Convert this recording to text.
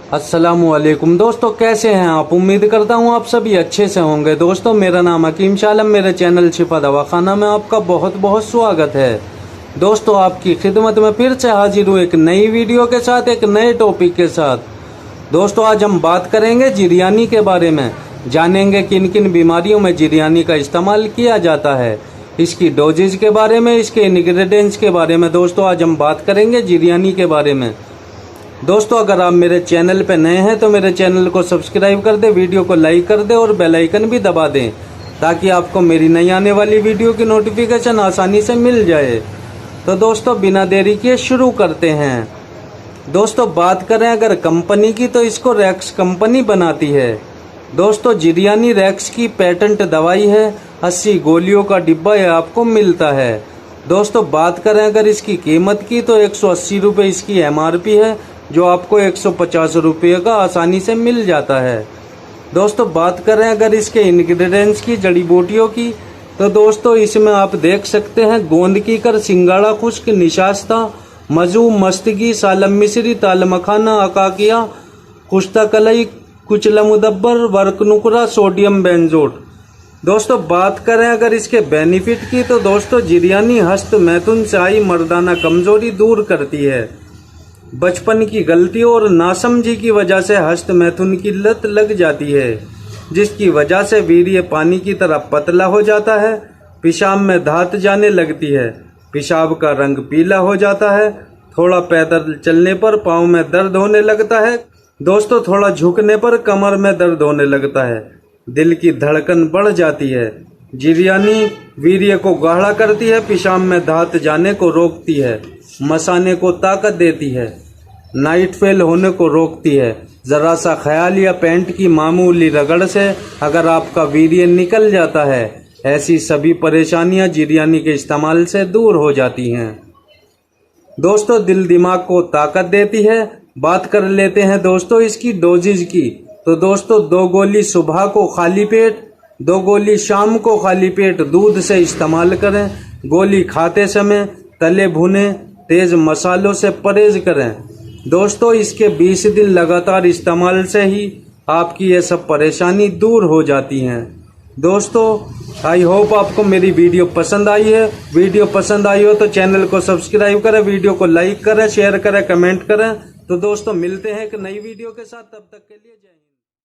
अस्सलामुअलैकुम दोस्तों, कैसे हैं आप। उम्मीद करता हूं आप सभी अच्छे से होंगे। दोस्तों, मेरा नाम हकीम शालम, मेरे चैनल शिफा दवाखाना में आपका बहुत बहुत स्वागत है। दोस्तों, आपकी खिदमत में फिर से हाजिर हूँ एक नई वीडियो के साथ, एक नए टॉपिक के साथ। दोस्तों, आज हम बात करेंगे जिरयानी के बारे में। जानेंगे किन किन बीमारियों में जिरयानी का इस्तेमाल किया जाता है, इसकी डोजेज के बारे में, इसके इंग्रेडिएंट्स के बारे में। दोस्तों, आज हम बात करेंगे जिरयानी के बारे में। दोस्तों, अगर आप मेरे चैनल पर नए हैं तो मेरे चैनल को सब्सक्राइब कर दें, वीडियो को लाइक कर दें और बेल आइकन भी दबा दें, ताकि आपको मेरी नई आने वाली वीडियो की नोटिफिकेशन आसानी से मिल जाए। तो दोस्तों, बिना देरी किए शुरू करते हैं। दोस्तों, बात करें अगर कंपनी की, तो इसको रैक्स कंपनी बनाती है। दोस्तों, जिरयानी रैक्स की पेटेंट दवाई है। 80 गोलियों का डिब्बा यह आपको मिलता है। दोस्तों, बात करें अगर इसकी कीमत की, तो 180 रुपये इसकी MRP है, जो आपको 150 रुपये का आसानी से मिल जाता है। दोस्तों, बात करें अगर इसके इंग्रेडिएंट्स की, जड़ी बूटियों की, तो दोस्तों इसमें आप देख सकते हैं गोंद की कर, सिंगाड़ा खुश्क, निशास्ता, मजू, मस्तगी, सालम मिश्री, ताल मखाना, अकाकिया, कुश्ता कलई, कुचला मुदब्बर, वर्क नुकरा, सोडियम बेंजोट। दोस्तों, बात करें अगर इसके बेनिफिट की, तो दोस्तों जिरयानी हस्तमैथुन से आई मर्दाना कमजोरी दूर करती है। बचपन की गलतियों और नासमझी की वजह से हस्तमैथुन की लत लग जाती है, जिसकी वजह से वीर्य पानी की तरह पतला हो जाता है। पेशाब में धात जाने लगती है, पेशाब का रंग पीला हो जाता है। थोड़ा पैदल चलने पर पाँव में दर्द होने लगता है। दोस्तों, थोड़ा झुकने पर कमर में दर्द होने लगता है। दिल की धड़कन बढ़ जाती है। जिरयानी वीर्य को गाढ़ा करती है, पेशाब में धात जाने को रोकती है, मसाने को ताकत देती है, नाइट फेल होने को रोकती है। जरा सा ख्याल या पैंट की मामूली रगड़ से अगर आपका वीर्य निकल जाता है, ऐसी सभी परेशानियां जिरयानी के इस्तेमाल से दूर हो जाती हैं। दोस्तों, दिल दिमाग को ताकत देती है। बात कर लेते हैं दोस्तों इसकी डोजेज की। तो दोस्तों, 2 गोली सुबह को खाली पेट, 2 गोली शाम को खाली पेट दूध से इस्तेमाल करें। गोली खाते समय तले भुने तेज मसालों से परहेज करें। दोस्तों, इसके 20 दिन लगातार इस्तेमाल से ही आपकी ये सब परेशानी दूर हो जाती हैं। दोस्तों, आई होप आपको मेरी वीडियो पसंद आई है। वीडियो पसंद आई हो तो चैनल को सब्सक्राइब करें, वीडियो को लाइक करें, शेयर करें, कमेंट करें। तो दोस्तों, मिलते हैं एक नई वीडियो के साथ, तब तक के लिए जय हिंद।